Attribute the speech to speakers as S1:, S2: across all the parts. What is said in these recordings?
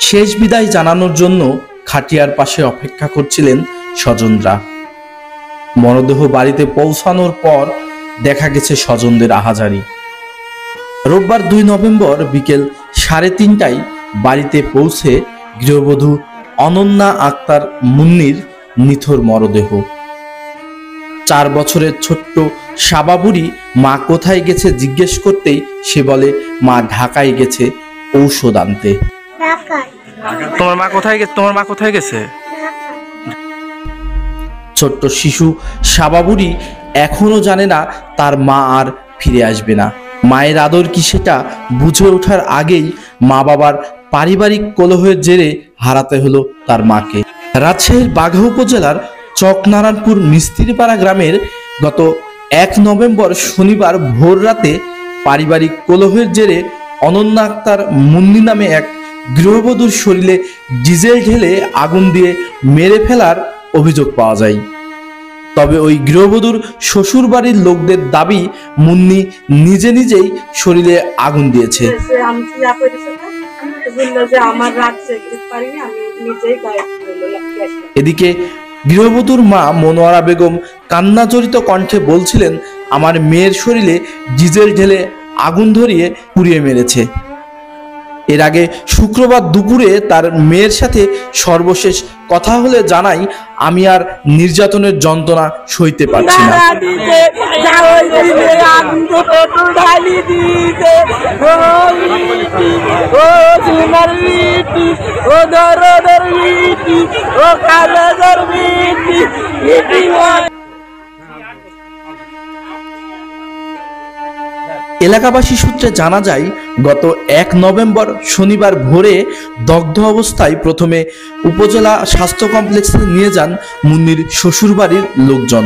S1: শেষ বিদায় জানানোর জন্য খাটিয়ার পাশে অপেক্ষা করছিলেন স্বজনরা। মরদেহ বাড়িতে পৌঁছানোর পর দেখা গেছে স্বজনদের আহাজারি। রোববার 2 নভেম্বর বিকেল 3:30টায় বাড়িতে পৌঁছে গৃহবধূ অনন্যা আক্তার মুন্নির নিথর মরদেহ। 4 বছরের ছোট্ট শাবাবুরি মা কোথায় গেছে জিজ্ঞেস করতেই সে বলে মা ঢাকায় গেছে ঔষধ আনতে।
S2: তোমার মা কোথায় গেছে?
S1: ছোট্ট শিশু শাবাবুরি এখনো জানে না তার মা আর ফিরে আসবে না। মায়ের আদর কি সেটা বুঝে ওঠার আগেই মা বাবার পারিবারিক কলহের জেরে হারাতে হলো তার মাকে। রাজশাহীর বাঘা উপজেলার চকনারায়ণপুর মিস্ত্রিপাড়া গ্রামের গত 1 নভেম্বর শনিবার ভোর রাতে পারিবারিক কলহের জেরে অনন্যা আক্তার মুন্নি নামে এক গৃহবধূর শরীরে ডিজেল ঢেলে আগুন দিয়ে মেরে ফেলার অভিযোগ পাওয়া যায়। তবে ওই গৃহবধূর শ্বশুর বাড়ির লোকদের দাবি মুন্নি নিজেই শরীরে আগুন দিয়েছে। এদিকে গৃহবধূর মা মনোয়ারা বেগম কান্নাজড়িত কণ্ঠে বলছিলেন, আমার মেয়ের শরীরে ডিজেল ঢেলে আগুন ধরিয়ে পুড়িয়ে মেরেছে। এর আগে শুক্রবার দুপুরে তার মেয়ের সাথে সর্বশেষ কথা হলে জানাই, আমি আর নির্যাতনের যন্ত্রণা সইতে পারছি না। এলাকাবাসী সূত্রে জানা যায়, গত 1 নভেম্বর শনিবার ভোরে দগ্ধ অবস্থায় প্রথমে উপজেলা স্বাস্থ্য কমপ্লেক্সে নিয়ে যান মুন্নির শ্বশুরবাড়ির লোকজন।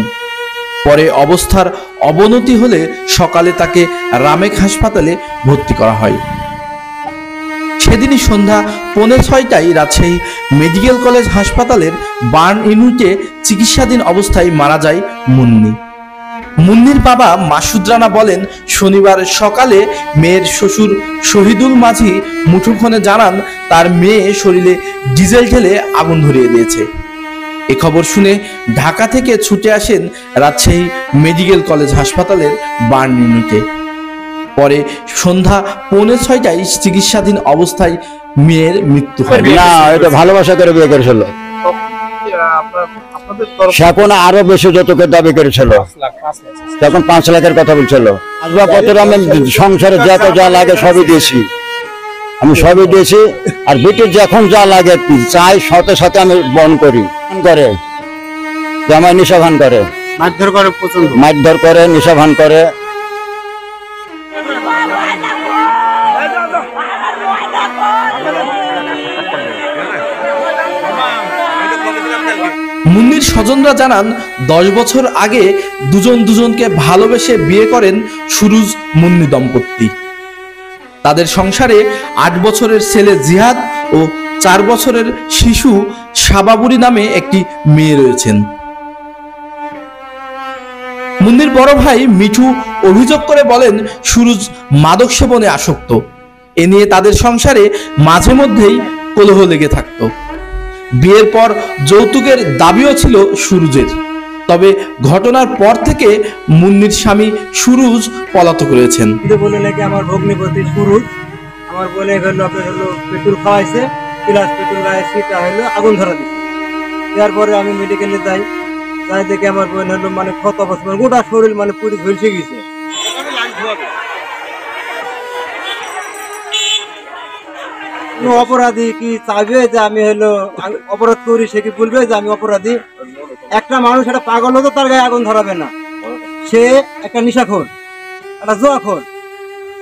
S1: পরে অবস্থার অবনতি হলে সকালে তাকে রামেক হাসপাতালে ভর্তি করা হয়। সেদিনই সন্ধ্যা 5:45টায় রাজশাহী মেডিকেল কলেজ হাসপাতালের বার্ন ইউনিটে চিকিৎসাধীন অবস্থায় মারা যায় মুন্নি। মুন্নির বাবা মাসুদ রানা বলেন, শনিবার সকালে মেয়ের শ্বশুর শহীদুল মাঝি মুঠোফোনে জানান তার মেয়ে শরীরে ডিজেল ঢেলে আগুন ধরিয়ে দিয়েছে। এ খবর শুনে ঢাকা থেকে ছুটে আসেন রাজশাহী মেডিকেল কলেজ হাসপাতালের বার্ন ইউনিটে। পরে সন্ধ্যা 5:45টায় চিকিৎসাধীন অবস্থায় মেয়ের মৃত্যু হয়।
S3: না, এটা ভালোবাসা করে বিয়ে করেছিল। এখন আরো বেশি যতকের দাবি করেছিল, তখন 5 লাখের কথা বলছিল। আসবাবপত্র আমি সংসারে যত যা লাগে সবই দিয়েছি, আমি সবই দিয়েছি। আর বিটির যখন যা লাগে চাই সাথে সাথে আমি বহন করি। করে জামাই নেশা ভান করে, মারধর করে, নেশা ভান করে।
S1: মুন্নির স্বজনরা জানান, 10 বছর আগে দুজনকে ভালোবেসে বিয়ে করেন সুরুজ মুন্নি দম্পতি। তাদের সংসারে 8 বছরের ছেলে জিহাদ ও 4 বছরের শিশু শাবাবুরি নামে একটি মেয়ে রয়েছেন। মুন্নির বড় ভাই মিঠু অভিযোগ করে বলেন, সুরুজ মাদক সেবনে আসক্ত। এ নিয়ে তাদের সংসারে মাঝে মধ্যেই কলহ লেগে থাকতো। বিয়ের পর যৌতুকের দাবিও ছিল সুরুজের। তবে ঘটনার পর থেকে মুন্নির স্বামী সুরুজ পলাতক রয়েছেন।
S4: বলে নাকি আমার ভগ্নিপতি সুরুজ আমার বলে পেট্রোল খাওয়াইছে, প্লাস পেট্রোল গায়ে আগুন ধরা দিচ্ছে। তারপরে আমি মেডিকেলে যাই দেখে আমার বোন হলো মানে ক্ষত অবস্থা, গোটা শরীর মানে পুরি ঝলসে গেছে। অপরাধী কি চাইবে যে আমি হলো অপরাধ করি, সে কি বলবে যে আমি অপরাধী? একটা মানুষ একটা পাগল হতো, তার গায়ে আগুন ধরাবে না। সে একটা নেশাখোর, একটা জুয়াখোর।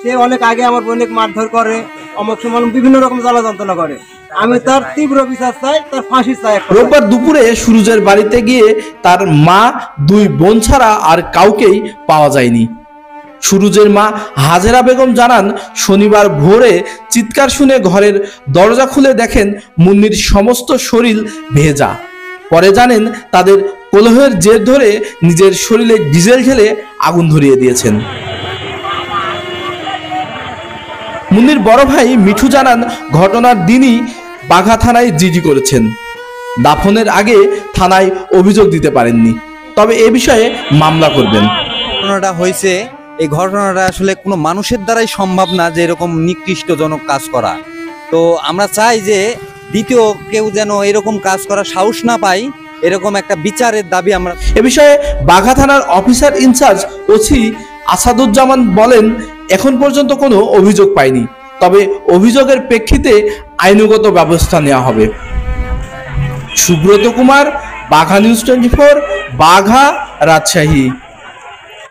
S4: সে অনেক আগে আমার অনেক মারধর করে, অমুক সময় বিভিন্ন রকম জ্বালা যন্ত্রণা করে। আমি তার তীব্র বিচার চাই, তার ফাঁসি চাই।
S1: রোববার দুপুরে সুরুজের বাড়িতে গিয়ে তার মা, 2 বোন ছাড়া আর কাউকেই পাওয়া যায়নি। সুরুজের মা হাজেরা বেগম জানান, শনিবার ভোরে চিৎকার শুনে ঘরের দরজা খুলে দেখেন মুন্নির সমস্ত শরীর ভেজা। পরে জানেন তাদের কলহের জের ধরে নিজের শরীরে ডিজেল ঢেলে আগুন ধরিয়ে দিয়েছেন। মুন্নির বড় ভাই মিঠু জানান, ঘটনার দিনই বাঘা থানায় জিডি করেছেন। দাফনের আগে থানায় অভিযোগ দিতে পারেননি, তবে এ বিষয়ে মামলা করবেন।
S5: ঘটনাটা হয়েছে, এই ঘটনাটা আসলে কোনো মানুষের দ্বারাই সম্ভব না যে এরকম নিকৃষ্টজনক কাজ করা। তো আমরা চাই যে দ্বিতীয় কেউ যেন এরকম কাজ করার সাহস না পায়, এরকম একটা বিচারের দাবি আমরা।
S1: এ বিষয়ে বাঘা থানার অফিসার ইনচার্জ ওসি আসাদুজ্জামান বলেন, এখন পর্যন্ত কোনো অভিযোগ পাইনি, তবে অভিযোগের প্রেক্ষিতে আইনগত ব্যবস্থা নেওয়া হবে। সুব্রত কুমার, বাঘা নিউজ 24, বাঘা, রাজশাহী।